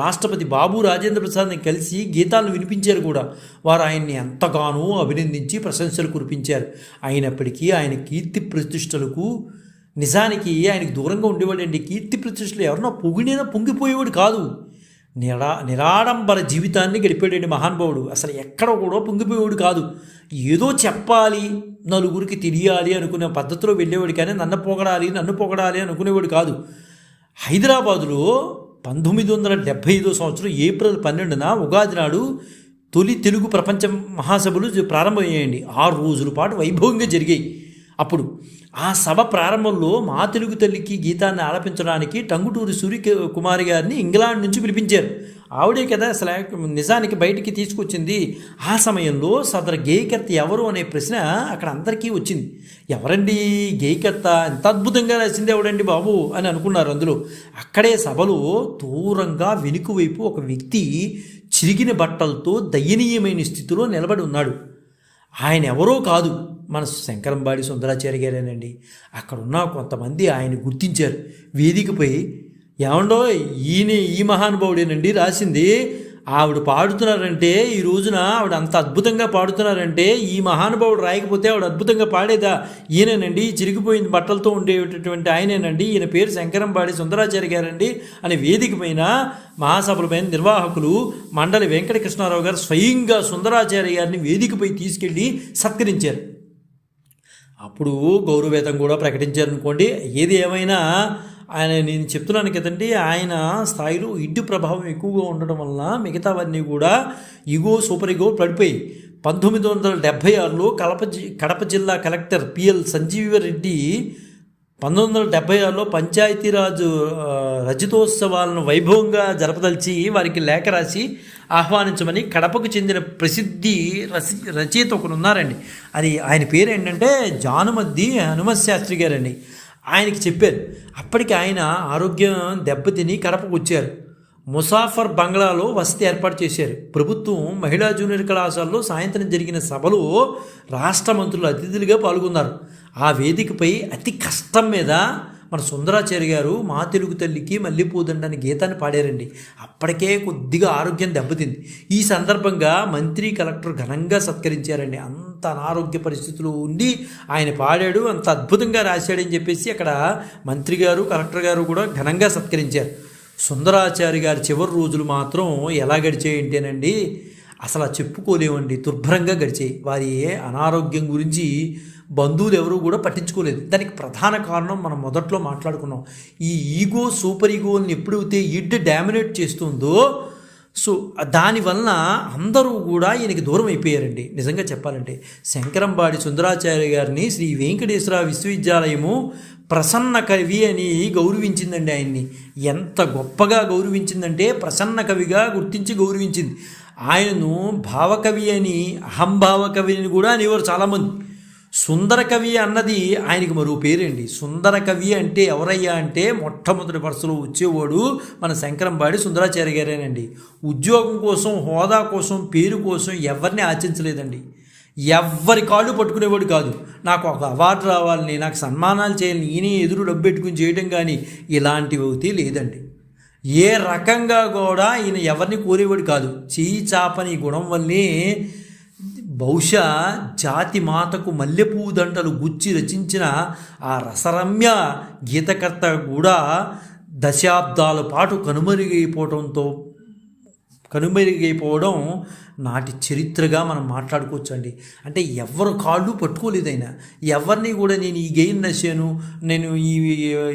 రాష్ట్రపతి బాబు రాజేంద్ర ప్రసాద్ని కలిసి గీతాలను వినిపించారు కూడా. వారు ఆయన్ని ఎంతగానో అభినందించి ప్రశంసలు కురిపించారు. అయినప్పటికీ ఆయన కీర్తి ప్రతిష్టలకు, నిజానికి ఆయనకు దూరంగా ఉండేవాడండి. కీర్తి ప్రతిష్టలు ఎవరన్నా పొగిడినా పొంగిపోయేవాడు కాదు. నిరాడంబర జీవితాన్ని గడిపాడండి మహానుభావుడు. అసలు ఎక్కడ కూడా పొంగిపోయేవాడు కాదు. ఏదో చెప్పాలి, నలుగురికి తెలియాలి అనుకునే పద్ధతిలో వెళ్ళేవాడు, కానీ నన్ను పొగడాలి అనుకునేవాడు కాదు. హైదరాబాదులో 1975 సంవత్సరం ఏప్రిల్ 12న ఉగాది నాడు తొలి తెలుగు ప్రపంచ మహాసభలు ప్రారంభమయ్యాయండి. 6 రోజుల పాటు వైభవంగా జరిగాయి. అప్పుడు ఆ సభ ప్రారంభంలో మా తెలుగు తల్లికి గీతాన్ని ఆలపించడానికి టంగుటూరి సూర్యకుమారి గారిని ఇంగ్లాండ్ నుంచి పిలిపించారు. ఆవిడే కదా అసలు నిజానికి బయటికి తీసుకొచ్చింది. ఆ సమయంలో సదరు గేయకర్త ఎవరు అనే ప్రశ్న అక్కడ అందరికీ వచ్చింది. ఎవరండి గేయకర్త, ఎంత అద్భుతంగా రాసింది ఎవడండి బాబు అని అనుకున్నారు అందులో. అక్కడే సభలో దూరంగా వెనుక వైపు ఒక వ్యక్తి చిరిగిన బట్టలతో దయనీయమైన స్థితిలో నిలబడి ఉన్నాడు. ఆయన ఎవరో కాదు, మన శంకరంబాడి సుందరాచార్య గారేనండి. అక్కడున్న కొంతమంది ఆయన గుర్తించారు. వేదికపై, ఏమండో ఈ మహానుభావుడేనండి రాసింది, ఆవిడ పాడుతున్నారంటే ఈ రోజున ఆవిడ అంత అద్భుతంగా పాడుతున్నారంటే ఈ మహానుభావుడు రాయకపోతే ఆవిడ అద్భుతంగా పాడేదా? ఈయనేనండి, చిరిగిపోయిన బట్టలతో ఉండేటటువంటి ఆయనేనండి, ఈయన పేరు శంకరంబాడి సుందరాచార్య గారండి అని వేదిక పైన మహాసభలపైన నిర్వాహకులు మండలి వెంకటకృష్ణారావు గారు స్వయంగా సుందరాచార్య గారిని వేదికపై తీసుకెళ్ళి సత్కరించారు. అప్పుడు గౌరవవేతం కూడా ప్రకటించారనుకోండి. ఏది ఏమైనా నేను చెప్తున్నాను కదండి, ఆయన స్థాయిలో ఇడ్డు ప్రభావం ఎక్కువగా ఉండడం వలన మిగతావన్నీ కూడా సూపర్ ఇగో పడిపోయి 1976లో కడప జిల్లా కలెక్టర్ పిఎల్ సంజీవరెడ్డి 1976లో పంచాయతీరాజు రజతోత్సవాలను వైభవంగా జరపదలిచి వారికి లేఖ రాసి ఆహ్వానించమని కడపకు చెందిన ప్రసిద్ధి రచయిత ఒకరు ఉన్నారండి. అది ఆయన పేరు ఏంటంటే జానుమద్ది హనుమత్ శాస్త్రి గారండి. ఆయనకి చెప్పారు. అప్పటికి ఆయన ఆరోగ్యం దెబ్బతిని కడపకు వచ్చారు. ముసాఫర్ బంగ్లాలో వసతి ఏర్పాటు చేశారు. ప్రభుత్వం మహిళా జూనియర్ కళాశాలలో సాయంత్రం జరిగిన సభలో రాష్ట్ర మంత్రులు అతిథులుగా పాల్గొన్నారు. ఆ వేదికపై అతి కష్టం మీద మన సుందరాచార్య గారు మా తెలుగు తల్లికి మల్లెపూదండ అనే గీతాన్ని పాడారండి. అప్పటికే కొద్దిగా ఆరోగ్యం దెబ్బతింది. ఈ సందర్భంగా మంత్రి కలెక్టర్ ఘనంగా సత్కరించారండి. అంత అనారోగ్య పరిస్థితులు ఉండి ఆయన పాడాడు, అంత అద్భుతంగా రాశాడని చెప్పేసి అక్కడ మంత్రి గారు కలెక్టర్ గారు కూడా ఘనంగా సత్కరించారు. సుందరాచార్య గారి చివరి రోజులు మాత్రం ఎలా గడిచాయంటేనండి అసలు చెప్పుకోలేమండి. దుర్భరంగా గడిచాయి. వారి అనారోగ్యం గురించి బంధువులు ఎవరూ కూడా పట్టించుకోలేదు. దానికి ప్రధాన కారణం మనం మొదట్లో మాట్లాడుకున్నాం. ఈ ఈగో, సూపర్ ఈగోని ఎప్పుడైతే ఇడ్ డామినేట్ చేస్తుందో సో దానివలన అందరూ కూడా ఈయనకి దూరం అయిపోయారండి. నిజంగా చెప్పాలంటే శంకరంబాడి సుందరాచార్య గారిని శ్రీ వెంకటేశ్వర విశ్వవిద్యాలయము ప్రసన్న కవి అని గౌరవించిందండి. ఆయన్ని ఎంత గొప్పగా గౌరవించిందంటే ప్రసన్న కవిగా గుర్తించి గౌరవించింది. ఆయనను భావకవి అని, అహంభావకవి అని కూడా అనేవారు చాలామంది. సుందర కవి అన్నది ఆయనకి మరో పేరండి. సుందర కవి అంటే ఎవరయ్యా అంటే మొట్టమొదటి వరుసలో వచ్చేవాడు మన శంకరంబాడి సుందరాచార్య గారేనండి. ఉద్యోగం కోసం, హోదా కోసం, పేరు కోసం ఎవరిని ఆశించలేదండి. ఎవ్వరి కాళ్ళు పట్టుకునేవాడు కాదు. నాకు ఒక అవార్డు రావాలని, నాకు సన్మానాలు చేయాలని, ఈయనే ఎదురు డబ్బు పెట్టుకుని చేయడం కానీ ఇలాంటివి అవుతే లేదండి. ఏ రకంగా కూడా ఈయన ఎవరిని కోరేవాడు కాదు. చేయి చాపని గుణం వల్లే బహుశా జాతి మాతకు మల్లెపూ దండలు గుచ్చి రచించిన ఆ రసరమ్య గీతకర్త కూడా దశాబ్దాల పాటు కనుమరుగైపోవడం నాటి చరిత్రగా మనం మాట్లాడుకోవచ్చండి. అంటే ఎవరు కాళ్ళు పట్టుకోలేదైనా, ఎవరిని కూడా నేను ఈ గేయం రాశాను, నేను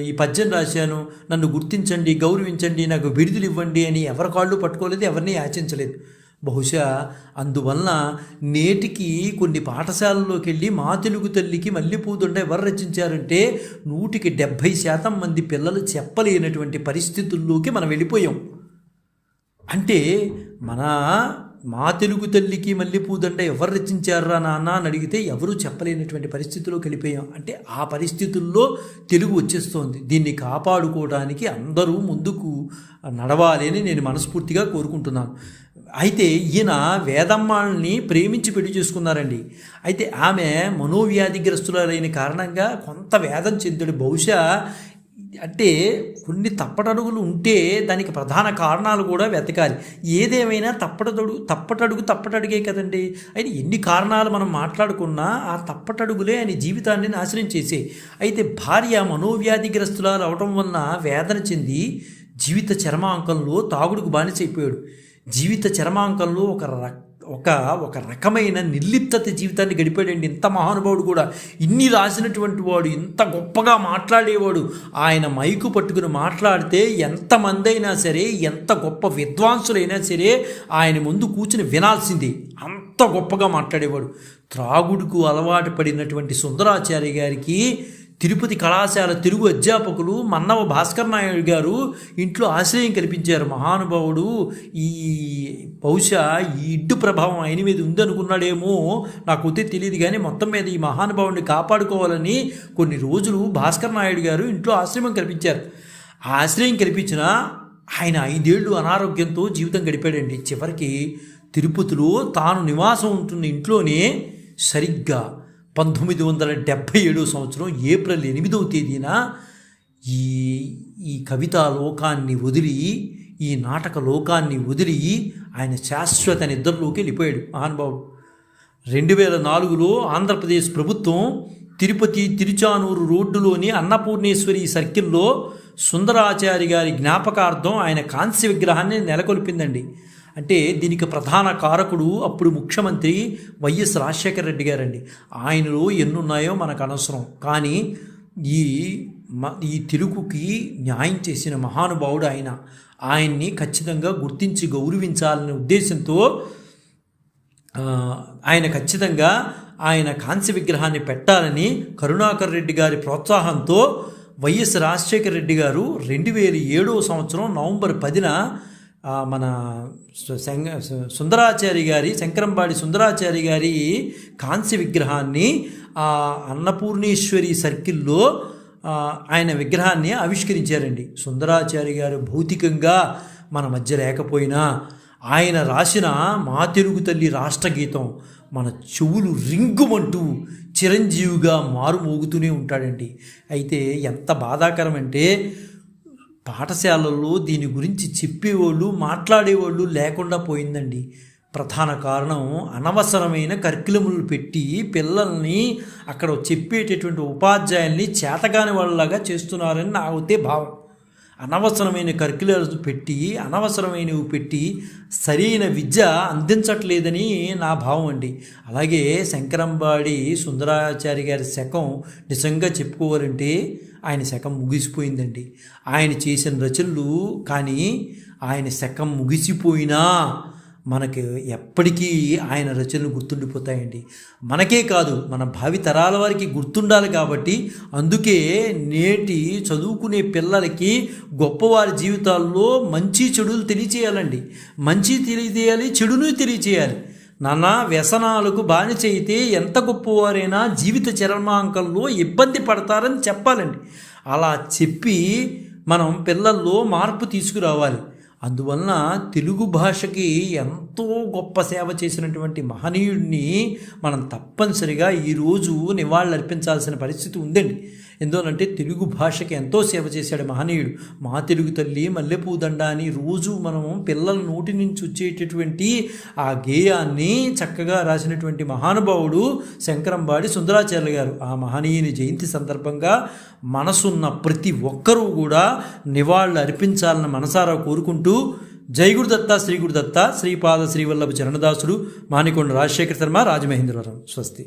ఈ పద్యం రాశాను, నన్ను గుర్తించండి, గౌరవించండి, నాకు విడుదల ఇవ్వండి అని ఎవరి కాళ్ళు పట్టుకోలేదు, ఎవరిని యాచించలేదు. బహుశా అందువలన నేటికి కొన్ని పాఠశాలల్లోకి వెళ్ళి మా తెలుగు తల్లికి మల్లెపూదండ ఎవరు రచించారంటే 170% మంది పిల్లలు చెప్పలేనటువంటి పరిస్థితుల్లోకి మనం వెళ్ళిపోయాం. అంటే మా తెలుగు తల్లికి మల్లెపూదండ ఎవరు రచించారా నాన్న అని అడిగితే ఎవరూ చెప్పలేనటువంటి పరిస్థితుల్లోకి వెళ్ళిపోయాం. అంటే ఆ పరిస్థితుల్లో తెలుగు వచ్చేస్తోంది. దీన్ని కాపాడుకోవడానికి అందరూ ముందుకు నడవాలి అని నేను మనస్ఫూర్తిగా కోరుకుంటున్నాను. అయితే ఈయన వేదమ్మాళ్ళని ప్రేమించి పెళ్లి చేసుకున్నారండి. అయితే ఆమె మనోవ్యాధిగ్రస్తులైన కారణంగా కొంత వేదం చెందాడు. బహుశా అంటే కొన్ని తప్పటడుగులు ఉంటే దానికి ప్రధాన కారణాలు కూడా వెతకాలి. ఏదేమైనా తప్పటడుగే కదండి. అయితే ఎన్ని కారణాలు మనం మాట్లాడుకున్నా ఆ తప్పటడుగులే ఆయన జీవితాన్ని నాశనం చేసే. అయితే భార్య మనోవ్యాధిగ్రస్తురాలు అవటం వలన వేదన చెంది జీవిత చరమాంకంలో తాగుడుకు బానిసైపోయాడు. జీవిత చరమాంకంలో ఒక రకమైన నిర్లిప్తత జీవితాన్ని గడిపాడండి. ఇంత మహానుభావుడు కూడా, ఇన్ని రాసినటువంటి వాడు, ఇంత గొప్పగా మాట్లాడేవాడు. ఆయన మైకు పట్టుకుని మాట్లాడితే ఎంతమంది అయినా సరే, ఎంత గొప్ప విద్వాంసులైనా సరే ఆయన ముందు కూర్చుని వినాల్సిందే. అంత గొప్పగా మాట్లాడేవాడు. త్రాగుడుకు అలవాటు పడినటువంటి సుందరాచార్య గారికి తిరుపతి కళాశాల తెలుగు అధ్యాపకులు మన్నవ భాస్కర్ నాయుడు గారు ఇంట్లో ఆశ్రయం కల్పించారు. మహానుభావుడు బహుశా ఈ ఇడ్డు ప్రభావం ఆయన మీద ఉందనుకున్నాడేమో, నాకు తెలియదు. కానీ మొత్తం మీద ఈ మహానుభావుడిని కాపాడుకోవాలని కొన్ని రోజులు భాస్కర్ నాయుడు గారు ఇంట్లో ఆశ్రయం కల్పించారు. ఆ ఆశ్రయం కల్పించిన ఆయన 5 ఏళ్ళు అనారోగ్యంతో జీవితం గడిపాడండి. చివరికి తిరుపతిలో తాను నివాసం ఉంటున్న ఇంట్లోనే సరిగ్గా 1977 సంవత్సరం ఏప్రిల్ 8వ తేదీన ఈ కవితా లోకాన్ని వదిలి, ఈ నాటక లోకాన్ని వదిలి ఆయన శాశ్వత నిద్రలోకి వెళ్ళిపోయాడు మహానుభావుడు. 2004లో ఆంధ్రప్రదేశ్ ప్రభుత్వం తిరుపతి తిరుచానూరు రోడ్డులోని అన్నపూర్ణేశ్వరి సర్కిల్లో సుందరాచార్య గారి జ్ఞాపకార్థం ఆయన కాంస్య విగ్రహాన్ని నెలకొల్పిందండి. అంటే దీనికి ప్రధాన కారకుడు అప్పుడు ముఖ్యమంత్రి వైఎస్ రాజశేఖర రెడ్డి గారండి. ఆయనలో ఎన్నున్నాయో మనకు అనవసరం, కానీ ఈ తెలుగుకి న్యాయం చేసిన మహానుభావుడు ఆయన్ని ఖచ్చితంగా గుర్తించి గౌరవించాలనే ఉద్దేశంతో ఆయన ఖచ్చితంగా ఆయన కాంస్య విగ్రహాన్ని పెట్టాలని కరుణాకర్ రెడ్డి గారి ప్రోత్సాహంతో వైఎస్ రాజశేఖర రెడ్డి గారు 2007 సంవత్సరం నవంబర్ 10న మన సుందరాచారి గారి శంకరంబాడి సుందరాచారి గారి కాంస్య విగ్రహాన్ని అన్నపూర్ణేశ్వరి సర్కిల్లో ఆయన విగ్రహాన్ని ఆవిష్కరించారండి. సుందరాచారి గారు భౌతికంగా మన మధ్య లేకపోయినా ఆయన రాసిన మా తెలుగు తల్లి రాష్ట్రగీతం మన చెవులు రింగుమంటూ చిరంజీవిగా మారుమోగుతూనే ఉంటాడండి. అయితే ఎంత బాధాకరం అంటే పాఠశాలల్లో దీని గురించి చెప్పేవాళ్ళు మాట్లాడేవాళ్ళు లేకుండా పోయిందండి. ప్రధాన కారణం అనవసరమైన కరికులములు పెట్టి పిల్లల్ని అక్కడ చెప్పేటటువంటి ఉపాధ్యాయుల్ని చేతగాని వాళ్ళలాగా చేస్తున్నారని నా అయితే భావం. అనవసరమైన కరికులర్స్ పెట్టి అనవసరమైనవి పెట్టి సరైన విద్య అందించట్లేదని నా భావం అండి. అలాగే శంకరంబాడి సుందరాచారి గారి శకం నిజంగా చెప్పుకోవాలంటే ఆయన శకం ముగిసిపోయిందండి. ఆయన చేసిన రచనలు కానీ ఆయన శకం ముగిసిపోయినా మనకి ఎప్పటికీ ఆయన రచనలు గుర్తుండిపోతాయండి. మనకే కాదు మన భావి తరాల వారికి గుర్తుండాలి. కాబట్టి అందుకే నేటి చదువుకునే పిల్లలకి గొప్పవారి జీవితాల్లో మంచి చెడులు తెలియచేయాలండి. మంచి తెలియజేయాలి, చెడును తెలియచేయాలి. నానా వ్యసనాలకు బానిస అయితే ఎంత గొప్పవారైనా జీవిత చరమాంకంలో ఇబ్బంది పడతారని చెప్పాలండి. అలా చెప్పి మనం పిల్లల్లో మార్పు తీసుకురావాలి. అందువలన తెలుగు భాషకి ఎంతో గొప్ప సేవ చేసినటువంటి మహనీయుడిని మనం తప్పనిసరిగా ఈరోజు నివాళులర్పించాల్సిన పరిస్థితి ఉందండి. ఎందువలంటే తెలుగు భాషకి ఎంతో సేవ చేశాడు మహనీయుడు. మా తెలుగు తల్లి మల్లెపూదండ అని రోజు మనం పిల్లల నోటి నుంచి వచ్చేటటువంటి ఆ గేయాన్ని చక్కగా రాసినటువంటి మహానుభావుడు శంకరంబాడి సుందరాచార్య గారు. ఆ మహనీయుని జయంతి సందర్భంగా మనసున్న ప్రతి ఒక్కరూ కూడా నివాళులు అర్పించాలని మనసారా కోరుకుంటూ జై గురుదత్త శ్రీ గురుదత్త శ్రీపాద శ్రీవల్లభ చరణదాసుడు మానికొండ రాజశేఖర శర్మ రాజమహేంద్రవరం. స్వస్తి.